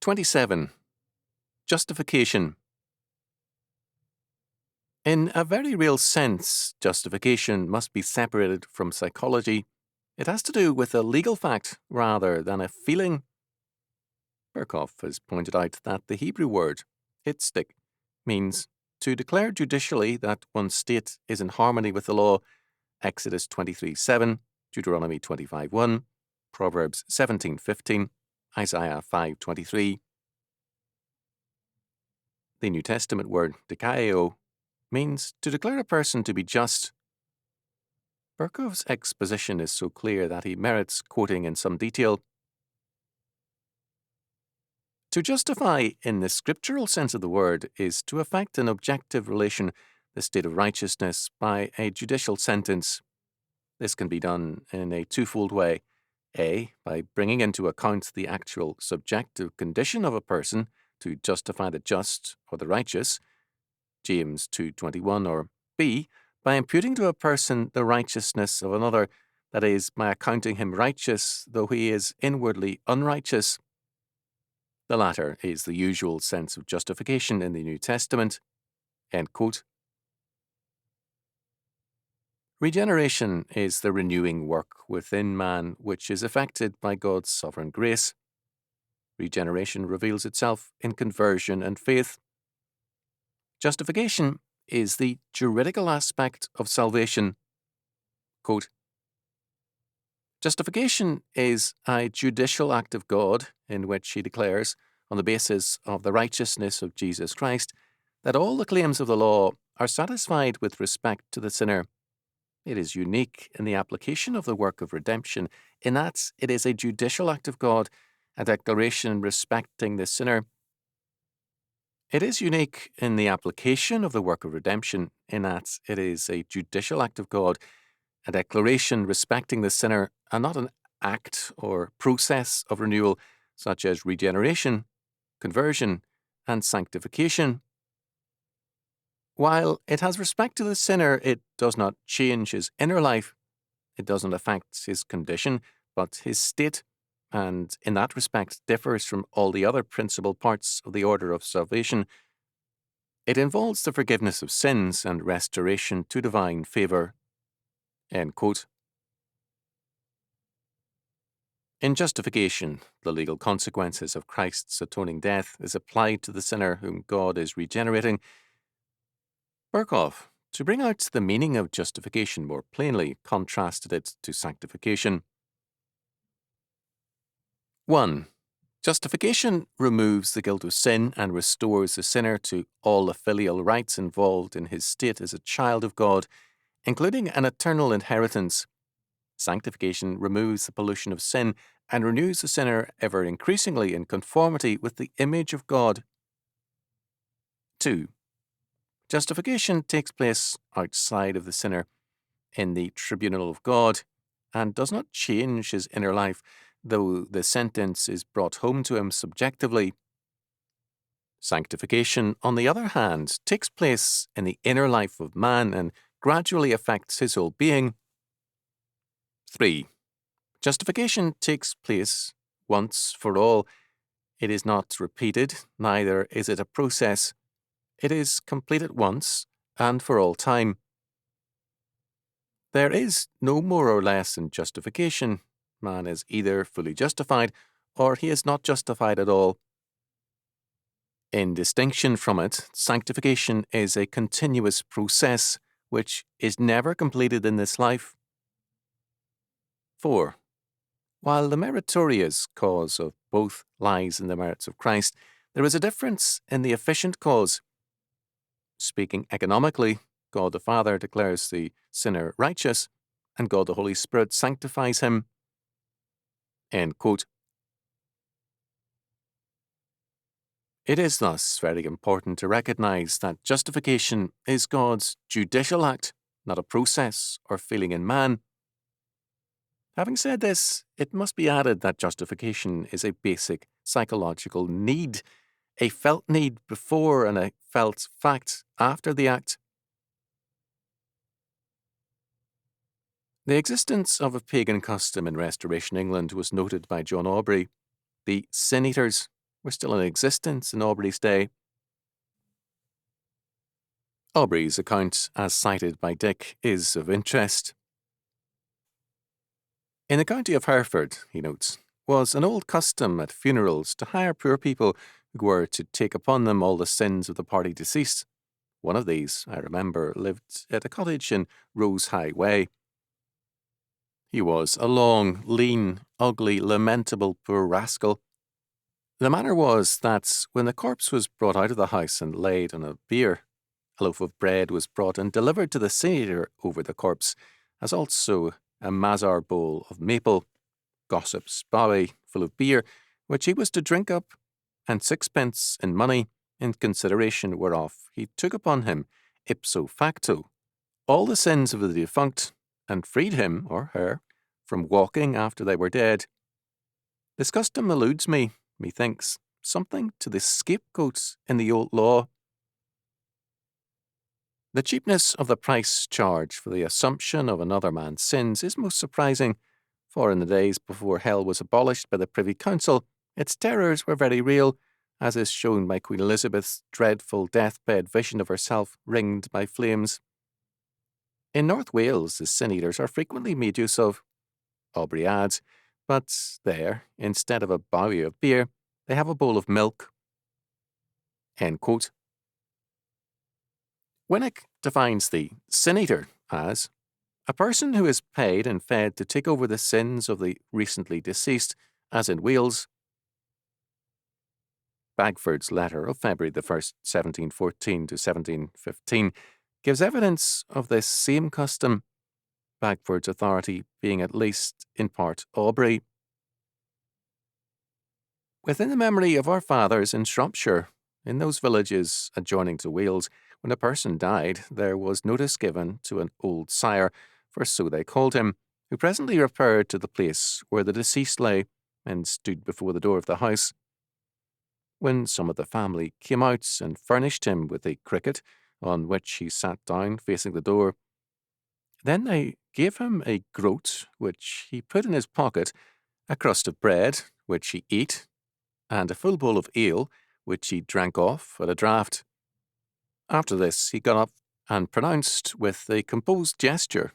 27. Justification. In a very real sense, justification must be separated from psychology. It has to do with a legal fact rather than a feeling. Berkhoff has pointed out that the Hebrew word, hitzdik, means to declare judicially that one's state is in harmony with the law, Exodus 23:7, Deuteronomy 25:1, Proverbs 17:15, Isaiah 5:23. The New Testament word dikaio means to declare a person to be just. Berkhoff's exposition is so clear that he merits quoting in some detail. To justify in the scriptural sense of the word is to effect an objective relation, the state of righteousness, by a judicial sentence. This can be done in a twofold way. A, by bringing into account the actual subjective condition of a person to justify the just or the righteous, James 2:21, or B, by imputing to a person the righteousness of another, that is, by accounting him righteous, though he is inwardly unrighteous. The latter is the usual sense of justification in the New Testament. End quote. Regeneration is the renewing work within man which is effected by God's sovereign grace. Regeneration reveals itself in conversion and faith. Justification is the juridical aspect of salvation. Quote, Justification is a judicial act of God in which he declares, on the basis of the righteousness of Jesus Christ, that all the claims of the law are satisfied with respect to the sinner. It is unique in the application of the work of redemption, in that it is a judicial act of God, a declaration respecting the sinner. It is unique in the application of the work of redemption, in that it is a judicial act of God, a declaration respecting the sinner, and not an act or process of renewal such as regeneration, conversion, and sanctification. While it has respect to the sinner, it does not change his inner life. It doesn't affect his condition, but his state, and in that respect differs from all the other principal parts of the order of salvation. It involves the forgiveness of sins and restoration to divine favour. End quote. In justification, the legal consequences of Christ's atoning death is applied to the sinner whom God is regenerating. Berkhoff, to bring out the meaning of justification more plainly, contrasted it to sanctification. 1. Justification removes the guilt of sin and restores the sinner to all the filial rights involved in his state as a child of God, including an eternal inheritance. Sanctification removes the pollution of sin and renews the sinner ever increasingly in conformity with the image of God. 2. Justification takes place outside of the sinner, in the tribunal of God, and does not change his inner life, though the sentence is brought home to him subjectively. Sanctification, on the other hand, takes place in the inner life of man and gradually affects his whole being. 3. Justification takes place once for all. It is not repeated, neither is it a process. It is completed once and for all time. There is no more or less in justification. Man is either fully justified or he is not justified at all. In distinction from it, sanctification is a continuous process which is never completed in this life. 4. While the meritorious cause of both lies in the merits of Christ, there is a difference in the efficient cause. Speaking economically, God the Father declares the sinner righteous, and God the Holy Spirit sanctifies him. End quote. It is thus very important to recognize that justification is God's judicial act, not a process or feeling in man. Having said this, it must be added that justification is a basic psychological need, a felt need before and a felt fact after the act. The existence of a pagan custom in Restoration England was noted by John Aubrey. The Sin Eaters were still in existence in Aubrey's day. Aubrey's account, as cited by Dick, is of interest. In the county of Hereford, he notes, was an old custom at funerals to hire poor people who were to take upon them all the sins of the party deceased. One of these, I remember, lived at a cottage in Rose High Way. He was a long, lean, ugly, lamentable poor rascal. The manner was that when the corpse was brought out of the house and laid on a bier, a loaf of bread was brought and delivered to the senator over the corpse, as also a mazar bowl of maple, gossip's bowie full of beer, which he was to drink up, and 6 pence in money, in consideration whereof he took upon him, ipso facto, all the sins of the defunct, and freed him, or her, from walking after they were dead. This custom alludes me, methinks, something to the scapegoats in the old law. The cheapness of the price charged for the assumption of another man's sins is most surprising, for in the days before hell was abolished by the Privy Council, its terrors were very real, as is shown by Queen Elizabeth's dreadful deathbed vision of herself ringed by flames. In North Wales, the sin-eaters are frequently made use of, Aubrey adds, but there, instead of a bowie of beer, they have a bowl of milk. End quote. Winnick defines the sin-eater as a person who is paid and fed to take over the sins of the recently deceased, as in Wales. Bagford's letter of February the 1st, 1714 to 1715 gives evidence of this same custom, Bagford's authority being at least in part Aubrey. Within the memory of our fathers in Shropshire, in those villages adjoining to Wales, when a person died, there was notice given to an old sire, for so they called him, who presently repaired to the place where the deceased lay, and stood before the door of the house. When some of the family came out and furnished him with a cricket, on which he sat down facing the door, then they gave him a groat, which he put in his pocket, a crust of bread, which he ate, and a full bowl of ale, which he drank off at a draught. After this he got up and pronounced with a composed gesture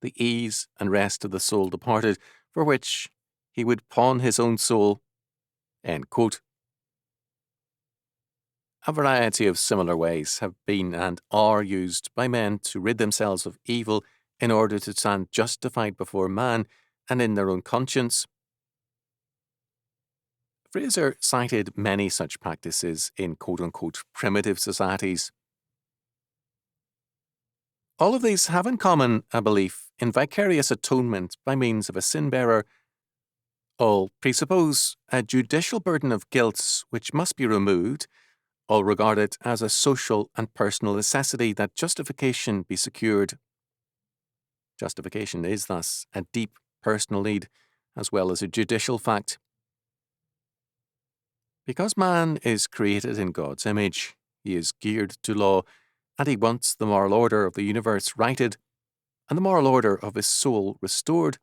the ease and rest of the soul departed, for which he would pawn his own soul. End quote. A variety of similar ways have been and are used by men to rid themselves of evil in order to stand justified before man and in their own conscience. Fraser cited many such practices in quote-unquote primitive societies. All of these have in common a belief in vicarious atonement by means of a sin-bearer. All presuppose a judicial burden of guilt which must be removed. All regard it as a social and personal necessity that justification be secured. Justification is thus a deep personal need, as well as a judicial fact. Because man is created in God's image, he is geared to law, and he wants the moral order of the universe righted, and the moral order of his soul restored.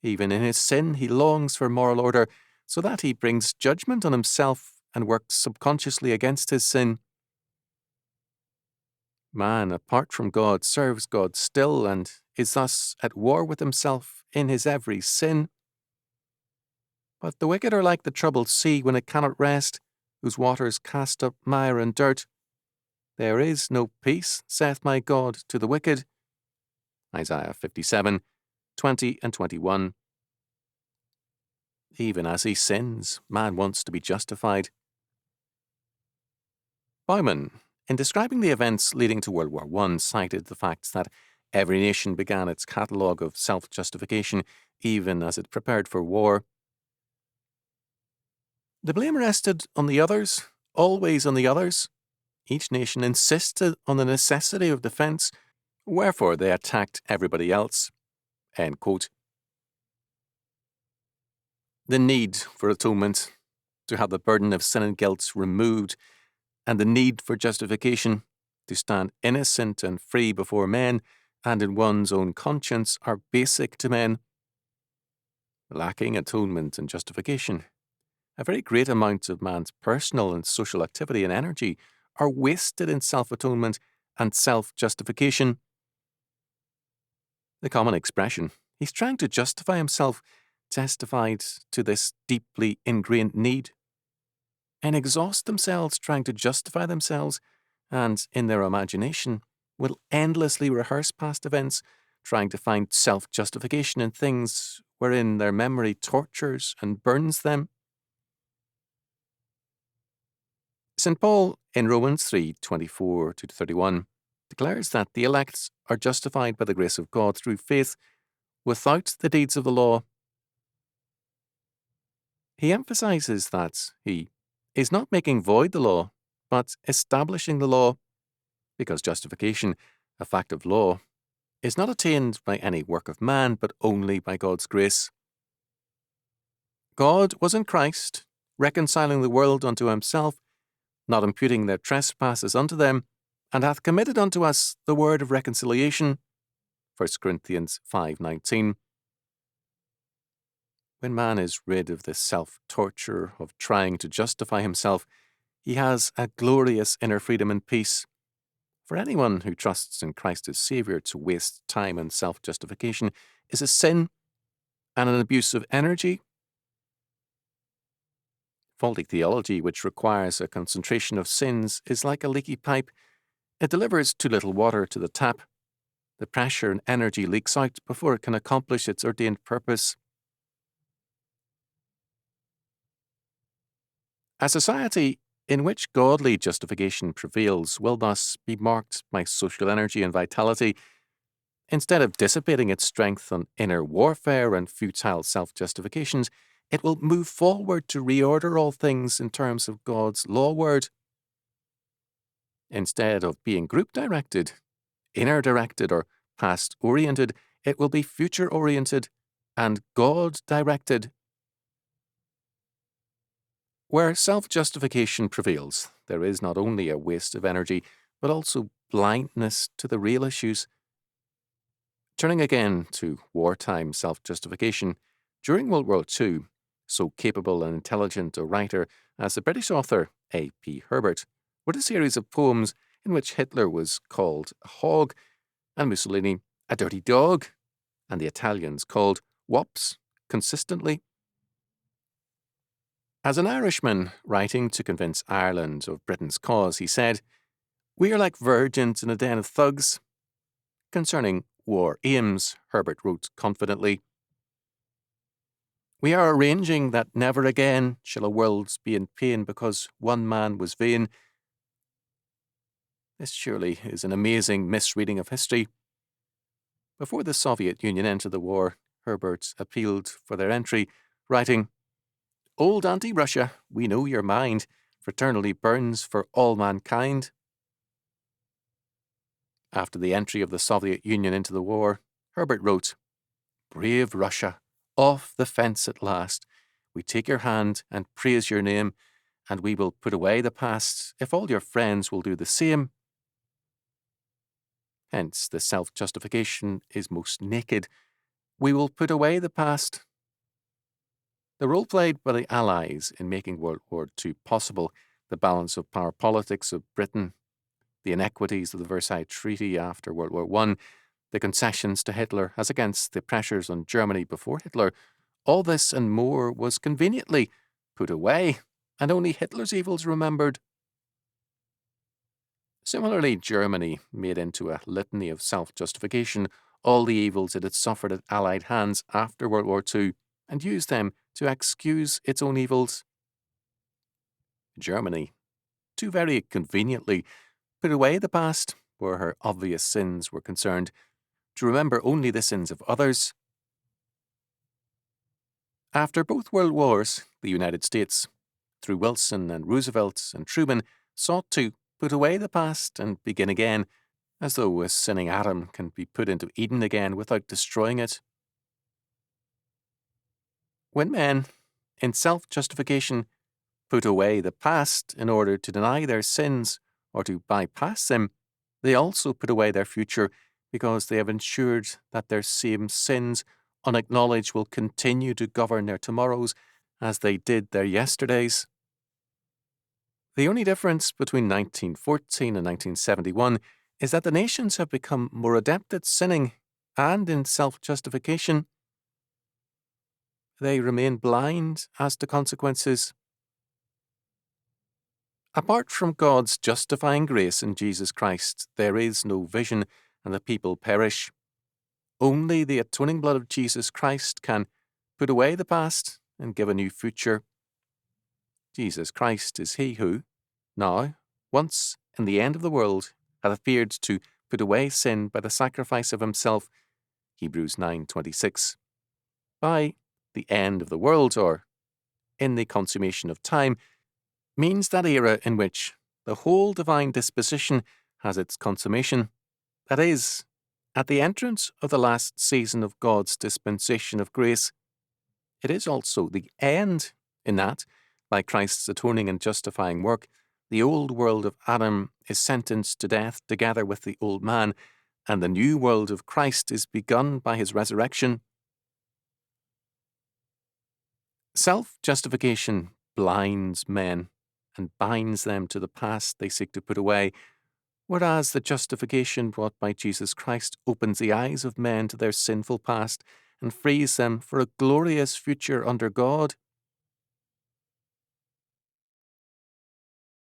Even in his sin, he longs for moral order, so that he brings judgment on himself and works subconsciously against his sin. Man, apart from God, serves God still, and is thus at war with himself in his every sin. But the wicked are like the troubled sea when it cannot rest, whose waters cast up mire and dirt. There is no peace, saith my God, to the wicked. Isaiah 57, 20 and 21. Even as he sins, man wants to be justified. Bauman, in describing the events leading to World War I, cited the fact that every nation began its catalogue of self-justification even as it prepared for war. The blame rested on the others, always on the others. Each nation insisted on the necessity of defence, wherefore they attacked everybody else. End quote. The need for atonement, to have the burden of sin and guilt removed, and the need for justification, to stand innocent and free before men and in one's own conscience, are basic to men. Lacking atonement and justification, A very great amount of man's personal and social activity and energy are wasted in self-atonement and self-justification. The common expression, "he's trying to justify himself," testified to this deeply ingrained need. And exhaust themselves trying to justify themselves, and in their imagination will endlessly rehearse past events, trying to find self-justification in things wherein their memory tortures and burns them. St. Paul in Romans 3:24-31 declares that the elect are justified by the grace of God through faith without the deeds of the law. He emphasizes that he is not making void the law, but establishing the law, because justification, a fact of law, is not attained by any work of man, but only by God's grace. God was in Christ, reconciling the world unto himself, not imputing their trespasses unto them, and hath committed unto us the word of reconciliation. 1 Corinthians 5:19. When man is rid of the self-torture of trying to justify himself, he has a glorious inner freedom and peace. For anyone who trusts in Christ as Saviour to waste time in self-justification is a sin and an abuse of energy. Faulty theology, which requires a concentration of sins, is like a leaky pipe. It delivers too little water to the tap. The pressure and energy leaks out before it can accomplish its ordained purpose. A society in which godly justification prevails will thus be marked by social energy and vitality. Instead of dissipating its strength on inner warfare and futile self-justifications, it will move forward to reorder all things in terms of God's law-word. Instead of being group-directed, inner-directed, or past-oriented, it will be future-oriented and God-directed. Where self-justification prevails, there is not only a waste of energy, but also blindness to the real issues. Turning again to wartime self-justification, during World War II, so capable and intelligent a writer as the British author A.P. Herbert wrote a series of poems in which Hitler was called a hog, and Mussolini a dirty dog, and the Italians called wops consistently. As an Irishman writing to convince Ireland of Britain's cause, he said, "We are like virgins in a den of thugs." Concerning war aims, Herbert wrote confidently, "We are arranging that never again shall a world be in pain because one man was vain." This surely is an amazing misreading of history. Before the Soviet Union entered the war, Herbert appealed for their entry, writing, "Old anti-Russia, we know your mind fraternally burns for all mankind." After the entry of the Soviet Union into the war, Herbert wrote, "Brave Russia, off the fence at last. We take your hand and praise your name, and we will put away the past if all your friends will do the same." Hence, the self-justification is most naked. We will put away the past. The role played by the Allies in making World War II possible, the balance of power politics of Britain, the inequities of the Versailles Treaty after World War I, the concessions to Hitler as against the pressures on Germany before Hitler, all this and more was conveniently put away, and only Hitler's evils remembered. Similarly, Germany made into a litany of self-justification all the evils it had suffered at Allied hands after World War II, and used them to excuse its own evils. Germany, too very conveniently, put away the past where her obvious sins were concerned, to remember only the sins of others. After both World Wars, the United States, through Wilson and Roosevelt and Truman, sought to put away the past and begin again, as though a sinning Adam can be put into Eden again without destroying it. When men, in self-justification, put away the past in order to deny their sins or to bypass them, they also put away their future because they have ensured that their same sins, unacknowledged, will continue to govern their tomorrows as they did their yesterdays. The only difference between 1914 and 1971 is that the nations have become more adept at sinning and in self-justification. They remain blind as to consequences. Apart from God's justifying grace in Jesus Christ, there is no vision, and the people perish. Only the atoning blood of Jesus Christ can put away the past and give a new future. Jesus Christ is he who, now, once in the end of the world, hath appeared to put away sin by the sacrifice of himself. Hebrews 9:26. By the end of the world, or in the consummation of time, means that era in which the whole divine disposition has its consummation. That is, at the entrance of the last season of God's dispensation of grace. It is also the end, in that, by Christ's atoning and justifying work, the old world of Adam is sentenced to death together with the old man, and the new world of Christ is begun by his resurrection. Self-justification blinds men and binds them to the past they seek to put away, whereas the justification brought by Jesus Christ opens the eyes of men to their sinful past and frees them for a glorious future under God.